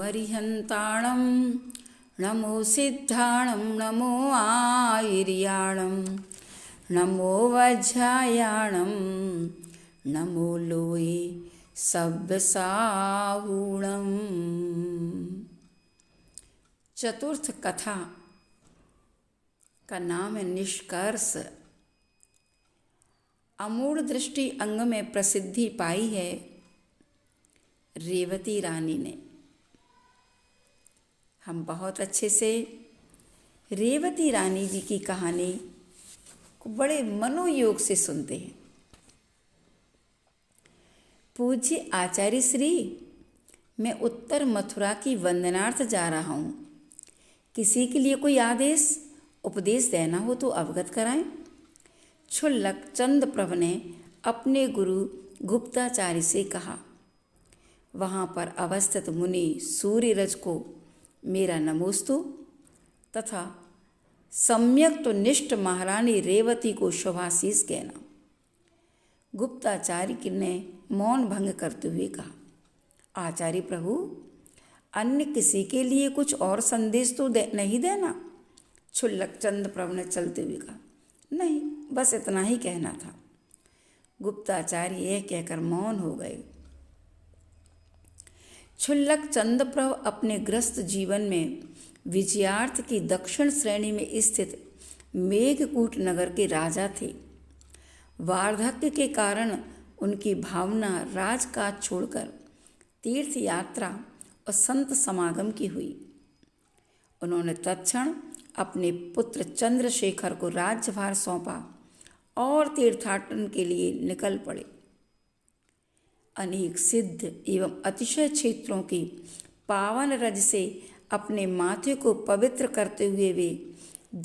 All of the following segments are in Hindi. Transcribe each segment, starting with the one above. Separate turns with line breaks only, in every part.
अरिहन्ताणं नमो सिद्धाणं नमो आयर्याणं नमो वज्रायाणं नमो लोये सब्बसाहूणम्। चतुर्थ कथा का नाम है निष्कर्ष। अमूढ़ दृष्टि अंग में प्रसिद्धि पाई है रेवती रानी ने। हम बहुत अच्छे से रेवती रानी जी की कहानी को बड़े मनोयोग से सुनते हैं। पूज्य आचार्य श्री, मैं उत्तर मथुरा की वंदनार्थ जा रहा हूँ। किसी के लिए कोई आदेश उपदेश देना हो तो अवगत कराएं। क्षुल्लक चंद्रप्रभ ने अपने गुरु गुप्ताचार्य से कहा। वहाँ पर अवस्थित मुनि सूर्यरज को मेरा नमोस्तु तथा सम्यक तो निष्ठ महारानी रेवती को शुभाशीष कहना। गुप्ताचार्य ने मौन भंग करते हुए कहा, आचार्य प्रभु, अन्य किसी के लिए कुछ और संदेश तो नहीं देना। क्षुल्लक चंद्रप्रभ ने चलते हुए कहा, नहीं, बस इतना ही कहना था। गुप्ताचार्य यह कहकर मौन हो गए। क्षुल्लक चंद्रप्रभ अपने ग्रस्त जीवन में विजयार्थ की दक्षिण श्रेणी में स्थित मेघकूट नगर के राजा थे। वार्धक्य के कारण उनकी भावना राजकाज छोड़कर तीर्थ यात्रा और संत समागम की हुई। उन्होंने तत्क्षण अपने पुत्र चंद्रशेखर को राज्यभार सौंपा और तीर्थाटन के लिए निकल पड़े। अनेक सिद्ध एवं अतिशय क्षेत्रों की पावन रज से अपने माथे को पवित्र करते हुए वे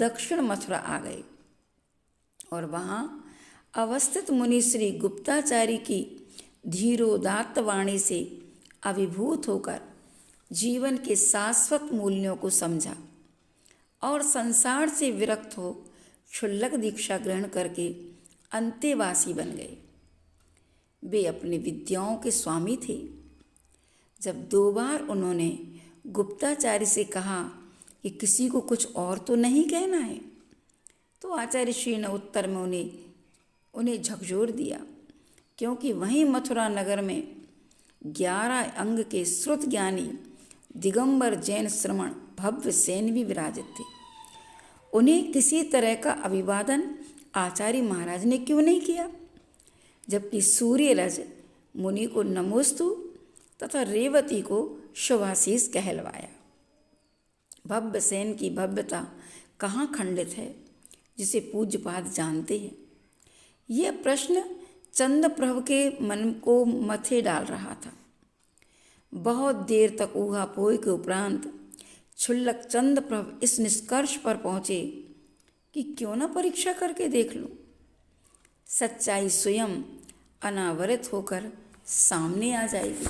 दक्षिण मथुरा आ गए और वहाँ अवस्थित मुनि श्री गुप्ताचार्य की धीरोदात्त वाणी से अभिभूत होकर जीवन के शाश्वत मूल्यों को समझा और संसार से विरक्त हो क्षुल्लक दीक्षा ग्रहण करके अंतेवासी बन गए। वे अपनी विद्याओं के स्वामी थे। जब 2 बार उन्होंने गुप्ताचार्य से कहा कि किसी को कुछ और तो नहीं कहना है, तो आचार्य श्री ने उत्तर में उन्हें झकझोर दिया, क्योंकि वहीं मथुरा नगर में 11 अंग के श्रुत ज्ञानी दिगंबर जैन श्रमण भव्य सेन भी विराजित थे। उन्हें किसी तरह का अभिवादन आचार्य महाराज ने क्यों नहीं किया, जबकि सूर्यरज मुनि को नमोस्तु तथा रेवती को शुभाशीष कहलवाया। भव्य सेन की भव्यता कहाँ खंडित है, जिसे पूज्यपाद जानते हैं। यह प्रश्न चंद्रप्रभ के मन को मथे डाल रहा था। बहुत देर तक ऊहापोह के उपरांत क्षुल्लक चंद्रप्रभ इस निष्कर्ष पर पहुँचे कि क्यों न परीक्षा करके देख लूं। सच्चाई स्वयं अनावरित होकर सामने आ जाएगी।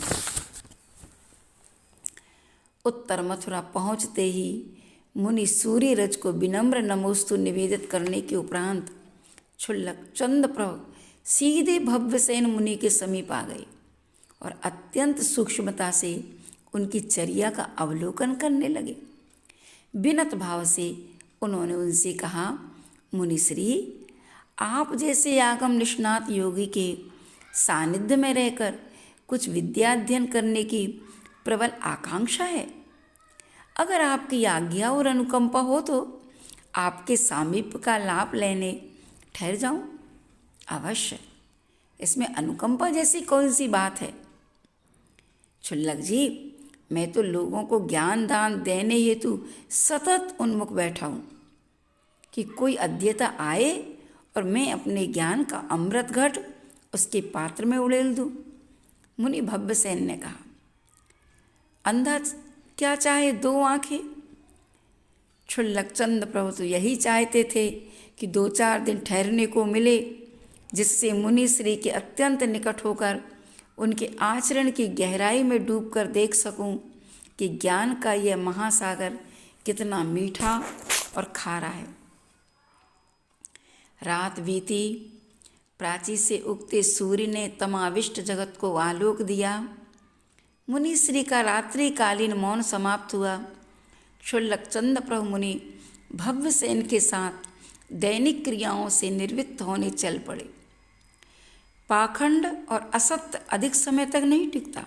उत्तर मथुरा पहुँचते ही मुनि सूर्यरज को विनम्र नमोस्तु निवेदित करने के उपरांत क्षुल्लक चंद्रप्रभ सीधे भव्यसेन मुनि के समीप आ गए और अत्यंत सूक्ष्मता से उनकी चर्या का अवलोकन करने लगे। विनत भाव से उन्होंने उनसे कहा, मुनिश्री, आप जैसे आगम निष्णात योगी के सानिध्य में रहकर कुछ विद्या अध्ययन करने की प्रबल आकांक्षा है। अगर आपकी आज्ञा और अनुकंपा हो तो आपके सामीप्य का लाभ लेने ठहर जाऊं। अवश्य, इसमें अनुकंपा जैसी कौन सी बात है। क्षुल्लक जी, मैं तो लोगों को ज्ञान दान देने हेतु सतत उन्मुख बैठा हूँ कि कोई अध्येता आए और मैं अपने ज्ञान का अमृत घट उसके पात्र में उड़ेल दूँ। मुनि भव्यसेन ने कहा, अंधा क्या चाहे 2 आँखें। क्षुल्लक चंद्रप्रभु तो यही चाहते थे कि 2-4 दिन ठहरने को मिले, जिससे मुनि श्री के अत्यंत निकट होकर उनके आचरण की गहराई में डूबकर देख सकूं कि ज्ञान का यह महासागर कितना मीठा और खारा है। रात बीती, प्राची से उगते सूर्य ने तमाविष्ट जगत को आलोक दिया। मुनि श्री का रात्रिकालीन मौन समाप्त हुआ। क्षुल्लक चंद्र प्रभु मुनि भव्य सेन के साथ दैनिक क्रियाओं से निवृत्त होने चल पड़े। पाखंड और असत्य अधिक समय तक नहीं टिकता।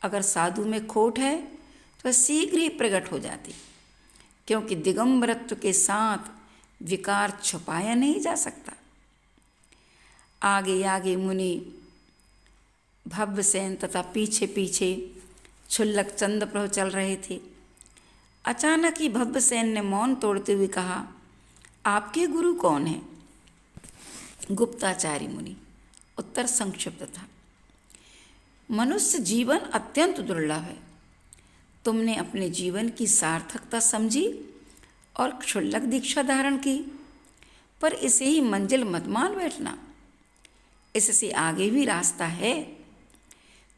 अगर साधु में खोट है तो शीघ्र ही प्रकट हो जाती, क्योंकि दिगंबरत्व के साथ विकार छुपाया नहीं जा सकता। आगे आगे मुनि भव्यसेन तथा पीछे पीछे क्षुल्लक चंद्र प्रभु चल रहे थे। अचानक ही भव्यसेन ने मौन तोड़ते हुए कहा, आपके गुरु कौन हैं? गुप्ताचारी मुनि। उत्तर संक्षिप्त था, मनुष्य जीवन अत्यंत दुर्लभ है। तुमने अपने जीवन की सार्थकता समझी और क्षुल्लक दीक्षा धारण की, पर इसे ही मंजिल मत मान बैठना। इससे आगे भी रास्ता है।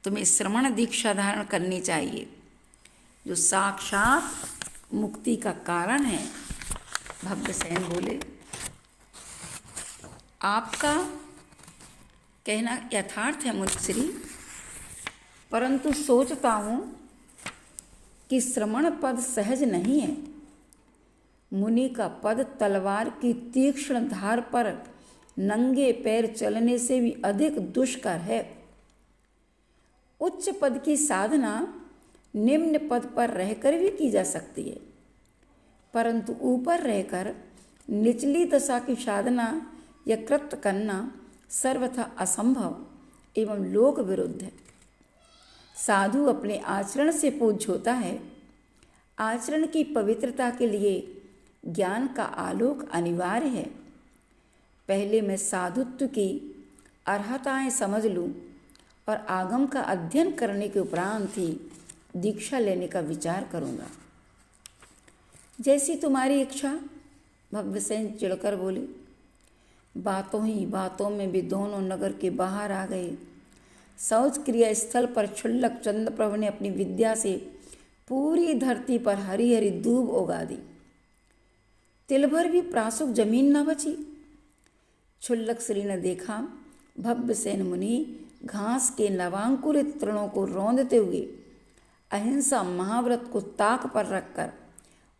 तुम्हें श्रवण दीक्षा धारण करनी चाहिए, जो साक्षात मुक्ति का कारण है। भव्यसेन बोले, आपका कहना यथार्थ है मुनिश्री, परंतु सोचता हूँ कि श्रवण पद सहज नहीं है। मुनि का पद तलवार की तीक्ष्ण धार पर नंगे पैर चलने से भी अधिक दुष्कर है। उच्च पद की साधना निम्न पद पर रहकर भी की जा सकती है, परंतु ऊपर रहकर निचली दशा की साधना या कृत्य करना सर्वथा असंभव एवं लोक विरुद्ध है। साधु अपने आचरण से पूज्य होता है। आचरण की पवित्रता के लिए ज्ञान का आलोक अनिवार्य है। पहले मैं साधुत्व की अर्हताएं समझ लूं और आगम का अध्ययन करने के उपरांत ही दीक्षा लेने का विचार करूंगा। जैसी तुम्हारी इच्छा, भव्यसेन चिढ़कर बोले। बातों ही बातों में भी दोनों नगर के बाहर आ गए। शौच क्रिया स्थल पर क्षुल्लक चंद्र प्रभु ने अपनी विद्या से पूरी धरती पर हरी हरी दूब उगा दी। तिल भर भी प्रासुक जमीन न बची। क्षुल्लक श्री ने देखा, भव्यसेन मुनि घास के नवांकुरित तृणों को रौंदते हुए अहिंसा महाव्रत को ताक पर रखकर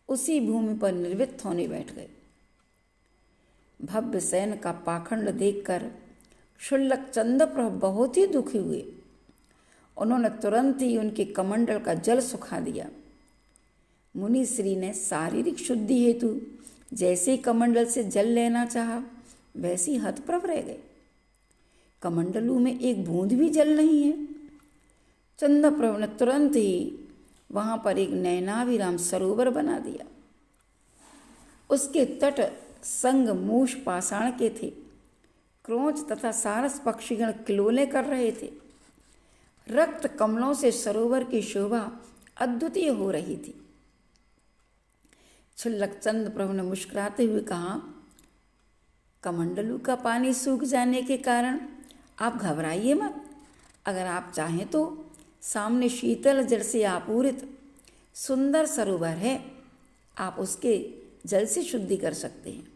उसी भूमि पर निर्वृत्त होने बैठ गए। भव्यसेन का पाखंड देखकर क्षुल्लक चंद्र प्रभु बहुत ही दुखी हुए। उन्होंने तुरंत ही उनके कमंडल का जल सुखा दिया। मुनि श्री ने शारीरिक शुद्धि हेतु जैसे ही कमंडल से जल लेना चाहा, वैसे ही हतप्रभ रह गए। कमंडलू में एक बूंद भी जल नहीं है। चंद्र प्रभु ने तुरंत ही वहाँ पर एक नयनाभिराम सरोवर बना दिया। उसके तट संग मूष पाषाण के थे। क्रोंच तथा सारस पक्षीगण किलोले कर रहे थे। रक्त कमलों से सरोवर की शोभा अद्वितीय हो रही थी। क्षुल्लक चंद्र प्रभु ने मुस्कुराते हुए कहा, कमंडलू का पानी सूख जाने के कारण आप घबराइए मत। अगर आप चाहें तो सामने शीतल जल से आपूरित सुंदर सरोवर है, आप उसके जल से शुद्धि कर सकते हैं।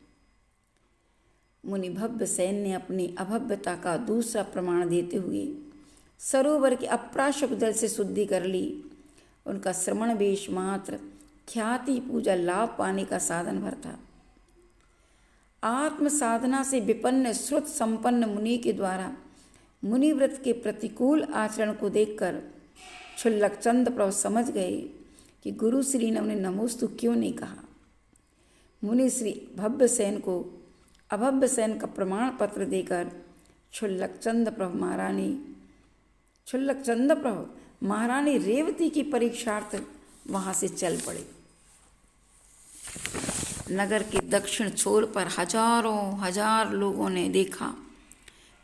मुनि भव्यसेन ने अपनी अभव्यता का दूसरा प्रमाण देते हुए सरोवर के अप्राशक जल से शुद्धि कर ली। उनका श्रवण वेश मात्र ख्याति पूजा लाभ पाने का साधन भर था। आत्म साधना से विपन्न श्रुत संपन्न मुनि के द्वारा मुनिव्रत के प्रतिकूल आचरण को देखकर क्षुल्लक चंद्र प्रभु समझ गए कि गुरु श्री ने उन्हें नमोस्तु क्यों नहीं कहा। मुनि श्री भव्यसेन को अभव्यसेन का प्रमाण पत्र देकर क्षुल्लक चंद्र प्रभु महारानी रेवती की परीक्षार्थ वहाँ से चल पड़े। नगर के दक्षिण छोर पर हजारों हजार लोगों ने देखा,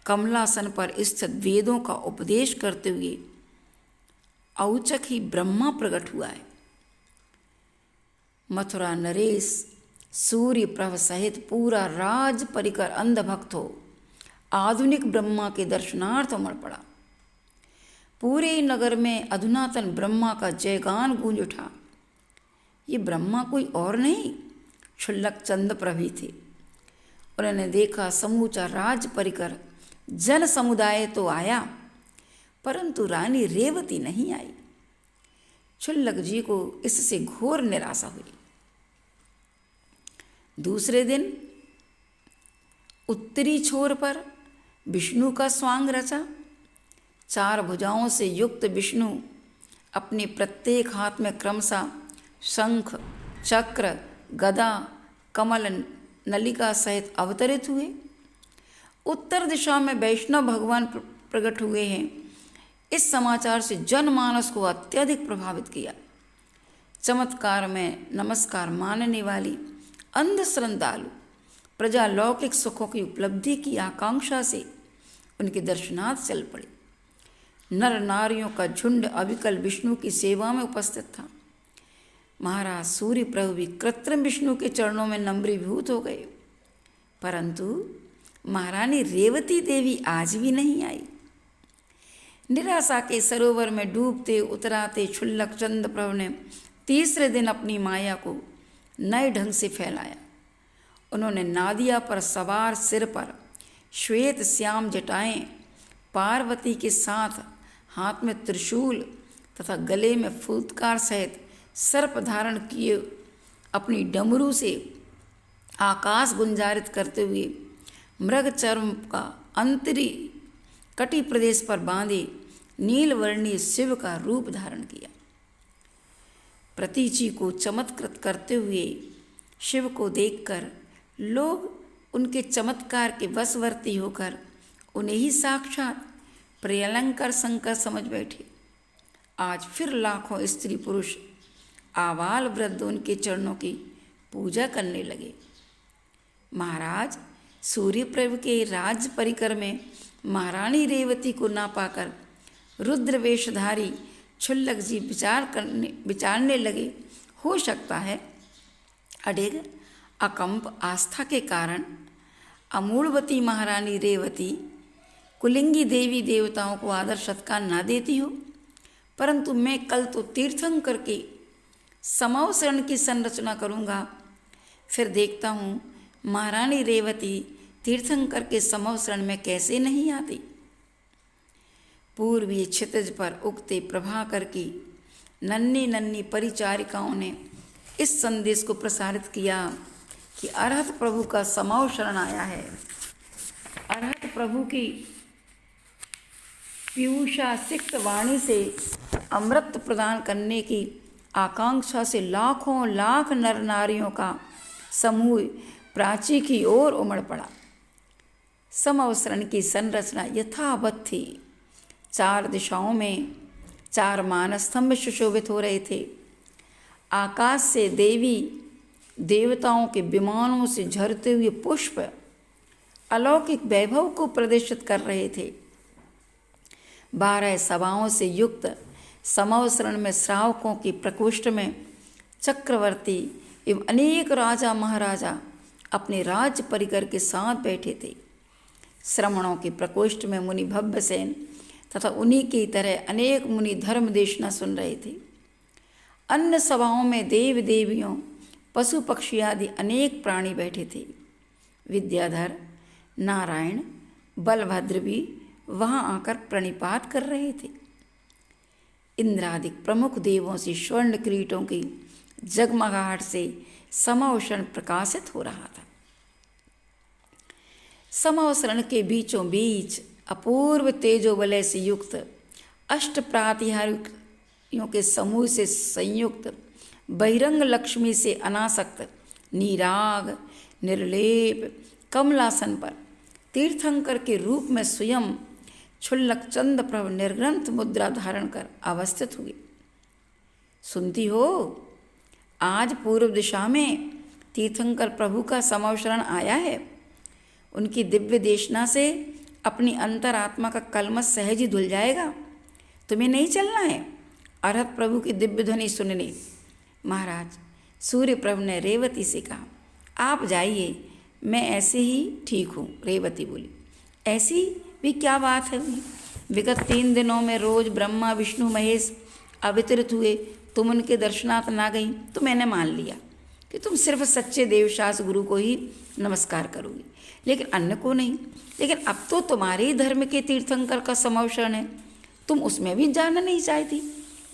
कमलासन पर स्थित वेदों का उपदेश करते हुए औचक ही ब्रह्मा प्रकट हुआ है। मथुरा नरेश सूर्य प्रभ सहित पूरा राज परिकर अंधभक्त हो आधुनिक ब्रह्मा के दर्शनार्थ उमड़ पड़ा। पूरे नगर में अधुनातन ब्रह्मा का जयगान गूंज उठा। ये ब्रह्मा कोई और नहीं, क्षुल्लक चंद्र प्रभु थे। उन्होंने देखा समूचा राज परिकर जन समुदाय तो आया, परंतु रानी रेवती नहीं आई। क्षुल्लक जी को इससे घोर निराशा हुई। दूसरे दिन उत्तरी छोर पर विष्णु का स्वांग रचा। 4 भुजाओं से युक्त विष्णु अपने प्रत्येक हाथ में क्रमशः शंख, चक्र, गदा, कमल, नलिका सहित अवतरित हुए। उत्तर दिशा में वैष्णव भगवान प्रकट हुए हैं। इस समाचार से जनमानस को अत्यधिक प्रभावित किया। चमत्कार में नमस्कार मानने वाली अंध श्रद्धालु प्रजा लौकिक सुखों की उपलब्धि की आकांक्षा से उनके दर्शनार्थ चल पड़ी। नर नारियों का झुंड अविकल विष्णु की सेवा में उपस्थित था। महाराज सूर्य प्रभु भी कृत्रिम विष्णु के चरणों में नम्रीभूत हो गए, परंतु महारानी रेवती देवी आज भी नहीं आई। निराशा के सरोवर में डूबते उतराते क्षुल्लक चंद्र प्रभु ने तीसरे दिन अपनी माया को नए ढंग से फैलाया। उन्होंने नादिया पर सवार सिर पर श्वेत श्याम जटाएं, पार्वती के साथ हाथ में त्रिशूल तथा गले में फूलकार सहित सर्प धारण किए अपनी डमरू से आकाश गुंजारित करते हुए मृग चर्म का अंतरी कटी प्रदेश पर बांधे नीलवर्णीय शिव का रूप धारण किया। प्रतीचि को चमत्कृत करते हुए शिव को देखकर लोग उनके चमत्कार के वशवर्ती होकर उन्हें ही साक्षात प्रियलंकर शंकर समझ बैठे। आज फिर लाखों स्त्री पुरुष आबाल वृद्ध उनके चरणों की पूजा करने लगे। महाराज सूर्य प्रभु के राज्य परिकर में महारानी रेवती को ना पाकर रुद्र वेशधारी क्षुल्लक जी विचारने लगे, हो सकता है अडिग अकंप आस्था के कारण अमूलवती महारानी रेवती कुलिंगी देवी देवताओं को आदर सत्कार ना देती हो, परंतु मैं कल तो तीर्थंकर के समावसरण की संरचना करूँगा। फिर देखता हूँ महारानी रेवती तीर्थंकर के समावसरण में कैसे नहीं आती। पूर्वीय क्षितिज पर उगते प्रभाकर की नन्ही नन्ही परिचारिकाओं ने इस संदेश को प्रसारित किया कि अरहत प्रभु का समावसरण आया है। अरहत प्रभु की पीयूषासिक्त वाणी से अमृत प्रदान करने की आकांक्षा से लाखों लाख नर नारियों का समूह प्राची की ओर उमड़ पड़ा। समावसरण की संरचना यथावत थी। 4 दिशाओं में 4 मानस्तंभ सुशोभित हो रहे थे। आकाश से देवी देवताओं के विमानों से झरते हुए पुष्प अलौकिक वैभव को प्रदर्शित कर रहे थे। 12 सभाओं से युक्त समावसरण में श्रावकों के प्रकोष्ठ में चक्रवर्ती एवं अनेक राजा महाराजा अपने राज्य परिकर के साथ बैठे थे। श्रमणों के प्रकोष्ठ में मुनि भव्यसेन तथा उन्हीं की तरह अनेक मुनि धर्म देशना सुन रहे थे। अन्य सभाओं में देव देवियों पशु पक्षी आदि अनेक प्राणी बैठे थे। विद्याधर, नारायण, बलभद्र भी वहाँ आकर प्रणिपात कर रहे थे। इंद्रादिक प्रमुख देवों से स्वर्ण किरीटों की जगमगाहट से समावसरण प्रकाशित हो रहा था। समावसरण के बीचों बीच अपूर्व तेजोबलय से युक्त अष्ट प्रातिहार्यों के समूह से संयुक्त बहिरंग लक्ष्मी से अनासक्त निराग निर्लेप कमलासन पर तीर्थंकर के रूप में स्वयं क्षुल्लक चंद्र प्रभु निर्ग्रंथ मुद्रा धारण कर अवस्थित हुए। सुनती हो, आज पूर्व दिशा में तीर्थंकर प्रभु का समावसरण आया है। उनकी दिव्य देशना से अपनी अंतरात्मा का कलमश सहज ही धुल जाएगा। तुम्हें नहीं चलना है अरहत प्रभु की दिव्य ध्वनि सुनने। महाराज सूर्य प्रभु ने रेवती से कहा, आप जाइए, मैं ऐसे ही ठीक हूँ। रेवती बोली, ऐसी भी क्या बात है? विगत 3 दिनों में रोज ब्रह्मा विष्णु महेश अवतरित हुए, तुम उनके दर्शनार्थ ना गई तो मैंने मान लिया कि तुम सिर्फ सच्चे देवशास गुरु को ही नमस्कार करोगी, लेकिन अन्य को नहीं। लेकिन अब तो तुम्हारे ही धर्म के तीर्थंकर का समावसरण है, तुम उसमें भी जाना नहीं चाहती।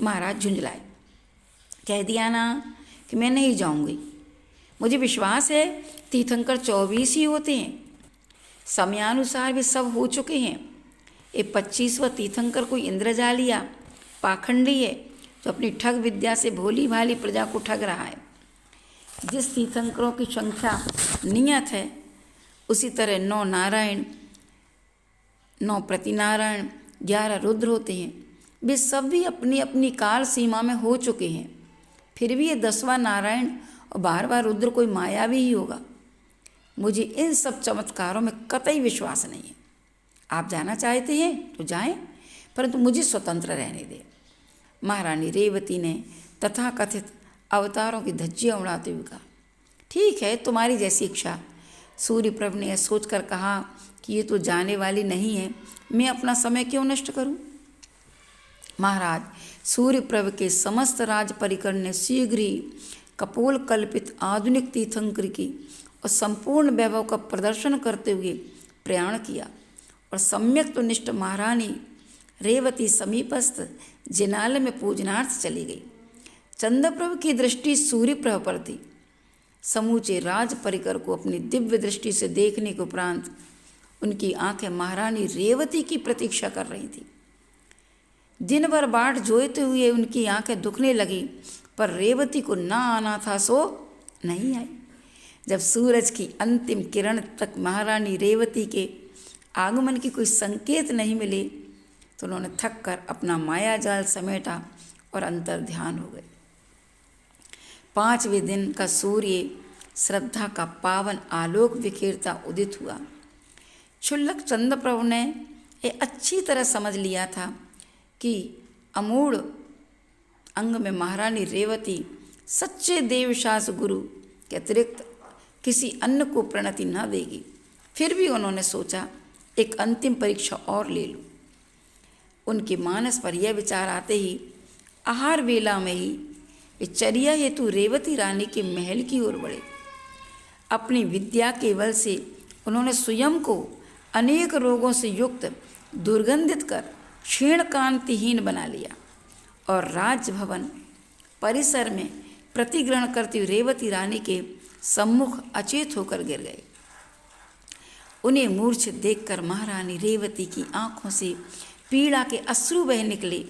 महाराज झुंझलाए, कह दिया ना कि मैं नहीं जाऊंगी। मुझे विश्वास है तीर्थंकर 24 ही होते हैं, समयानुसार वे सब हो चुके हैं। ये 25वां तीर्थंकर कोई इंद्रजालिया पाखंडी है जो अपनी ठग विद्या से भोली भाली प्रजा को ठग रहा है। जिस तीर्थंकरों की संख्या नियत है उसी तरह 9 नारायण, 9 प्रतिनारायण, 11 रुद्र होते हैं। वे सब भी अपनी अपनी काल सीमा में हो चुके हैं। फिर भी ये 10वां नारायण और 12वां रुद्र कोई मायावी ही होगा। मुझे इन सब चमत्कारों में कतई विश्वास नहीं है। आप जाना चाहते हैं तो जाएं, परंतु मुझे स्वतंत्र रहने दें। महारानी रेवती ने तथाकथित अवतारों की धज्जियाँ उड़ाते हुए कहा, ठीक है, तुम्हारी जैसी इच्छा। सूर्यप्रभ ने यह सोचकर कहा कि ये तो जाने वाली नहीं है, मैं अपना समय क्यों नष्ट करूं। महाराज सूर्यप्रभ के समस्त राज परिकर ने शीघ्र ही कपोल कल्पित आधुनिक तीर्थंकर की और संपूर्ण वैभव का प्रदर्शन करते हुए प्रयाण किया और सम्यक तो निष्ठ महारानी रेवती समीपस्थ जिनालय में पूजनार्थ चली गई। चंद्रप्रभ की दृष्टि सूर्यप्रभ पर थी। समूचे राज परिकर को अपनी दिव्य दृष्टि से देखने के उपरांत उनकी आंखें महारानी रेवती की प्रतीक्षा कर रही थी। दिन भर बाट जोते हुए उनकी आंखें दुखने लगी, पर रेवती को ना आना था सो नहीं आई। जब सूरज की अंतिम किरण तक महारानी रेवती के आगमन की कोई संकेत नहीं मिले तो उन्होंने थक कर अपना माया जाल समेटा और अंतर ध्यान हो गए। 5वें दिन का सूर्य श्रद्धा का पावन आलोक बिखेरता उदित हुआ। क्षुल्लक चंद्रप्रभु ने ये अच्छी तरह समझ लिया था कि अमूढ़ अंग में महारानी रेवती सच्चे देवशास गुरु के अतिरिक्त किसी अन्य को प्रणति न देगी। फिर भी उन्होंने सोचा एक अंतिम परीक्षा और ले लूं। उनके मानस पर यह विचार आते ही आहार वेला में ही वे चर्या हेतु रेवती रानी के महल की ओर बढ़े। अपनी विद्या के बल से उन्होंने स्वयं को अनेक रोगों से युक्त दुर्गंधित कर क्षीण कांतिहीन बना लिया और राजभवन परिसर में प्रतिग्रहण करती हुई रेवती रानी के सम्मुख अचेत होकर गिर गए। उन्हें मूर्छित देखकर महारानी रेवती की आंखों से पीड़ा के अश्रु बह निकले।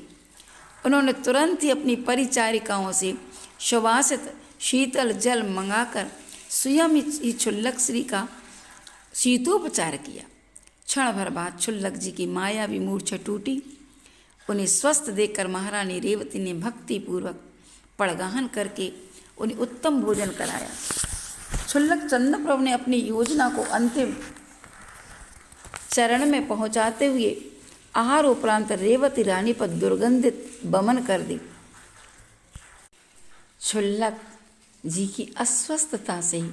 उन्होंने तुरंत ही अपनी परिचारिकाओं से सुवासित शीतल जल मंगाकर स्वयं ही क्षुल्लक श्री का शीतोपचार किया। क्षण भर बाद क्षुल्लक जी की मायावी मूर्छा टूटी। उन्हें स्वस्थ देखकर महारानी रेवती ने भक्तिपूर्वक पड़गाहन करके उन्हें उत्तम भोजन कराया। क्षुल्लक चंद्रप्रभु ने अपनी योजना को अंतिम चरण में पहुंचाते हुए आहार उपरांत रेवती रानी पर दुर्गंधित बमन कर दी। क्षुल्लक जी की अस्वस्थता से ही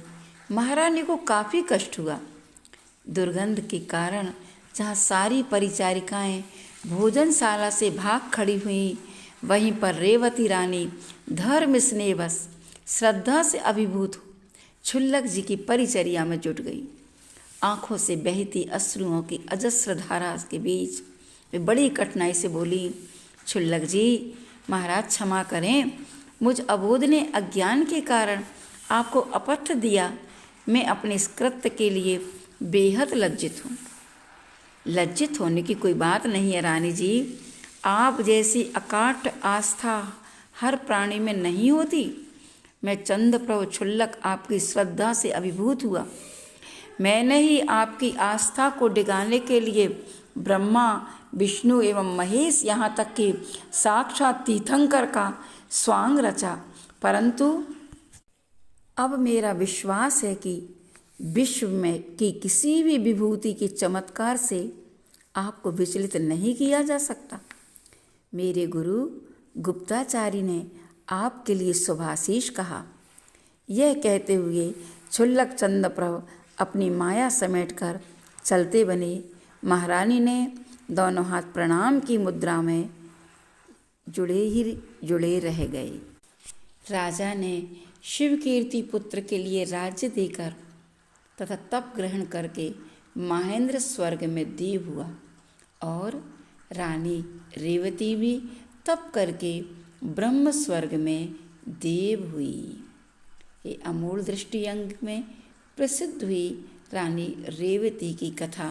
महारानी को काफ़ी कष्ट हुआ। दुर्गंध के कारण जहाँ सारी परिचारिकाएं भोजनशाला से भाग खड़ी हुई, वहीं पर रेवती रानी धर्म स्नेहवश श्रद्धा से अभिभूत हो क्षुल्लक जी की परिचर्या में जुट गई। आंखों से बहती अश्रुओं की अजस्र धारा के बीच वे बड़ी कठिनाई से बोली, क्षुल्लक जी, महाराज क्षमा करें, मुझ अबोध ने अज्ञान के कारण आपको अपत्य दिया। मैं अपने इस कृत्य के लिए बेहद लज्जित हूँ। लज्जित होने की कोई बात नहीं है रानी जी। आप जैसी अकाट आस्था हर प्राणी में नहीं होती। मैं चंद्रप्रभु क्षुल्लक आपकी श्रद्धा से अभिभूत हुआ। मैंने ही आपकी आस्था को डिगाने के लिए ब्रह्मा, विष्णु एवं महेश, यहाँ तक कि साक्षात तीर्थंकर का स्वांग रचा। परंतु अब मेरा विश्वास है कि विश्व में की किसी भी विभूति के चमत्कार से आपको विचलित नहीं किया जा सकता। मेरे गुरु गुप्ताचारी ने आपके लिए शुभाशीष कहा। यह कहते हुए क्षुल्लक चंद्रप्रभु अपनी माया समेटकर चलते बने। महारानी ने दोनों हाथ प्रणाम की मुद्रा में जुड़े रह गए। राजा ने शिवकीर्ति पुत्र के लिए राज्य देकर तथा तप ग्रहण करके महेंद्र स्वर्ग में देव हुआ और रानी रेवती भी तप करके ब्रह्म स्वर्ग में देव हुई। ये अमूल दृष्टि अंग में प्रसिद्ध हुई रानी रेवती की कथा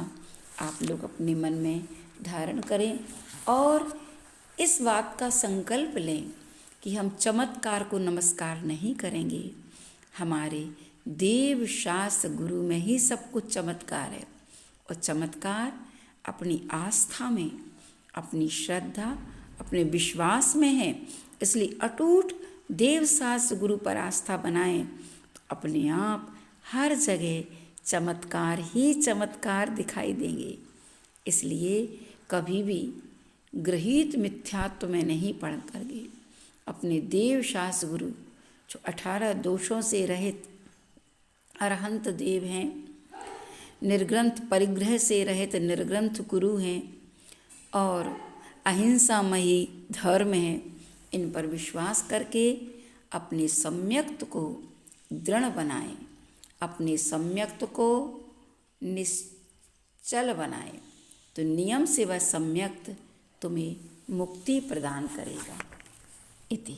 आप लोग अपने मन में धारण करें और इस बात का संकल्प लें कि हम चमत्कार को नमस्कार नहीं करेंगे। हमारे देव शास्त्र गुरु में ही सब कुछ चमत्कार है और चमत्कार अपनी आस्था में, अपनी श्रद्धा, अपने विश्वास में है। इसलिए अटूट देव शास्त्र गुरु पर आस्था बनाएं तो अपने आप हर जगह चमत्कार ही चमत्कार दिखाई देंगे। इसलिए कभी भी गृहीत मिथ्यात्व में नहीं पड़ करके अपने देव शास्त्र गुरु जो 18 दोषों से रहित अरहंत देव हैं, निर्ग्रंथ परिग्रह से रहित निर्ग्रंथ गुरु हैं और अहिंसामयी धर्म है, इन पर विश्वास करके अपने सम्यक्त को दृढ़ बनाएं, अपने सम्यक्त को निश्चल बनाएं तो नियम से वह सम्यक्त तुम्हें मुक्ति प्रदान करेगा। इति।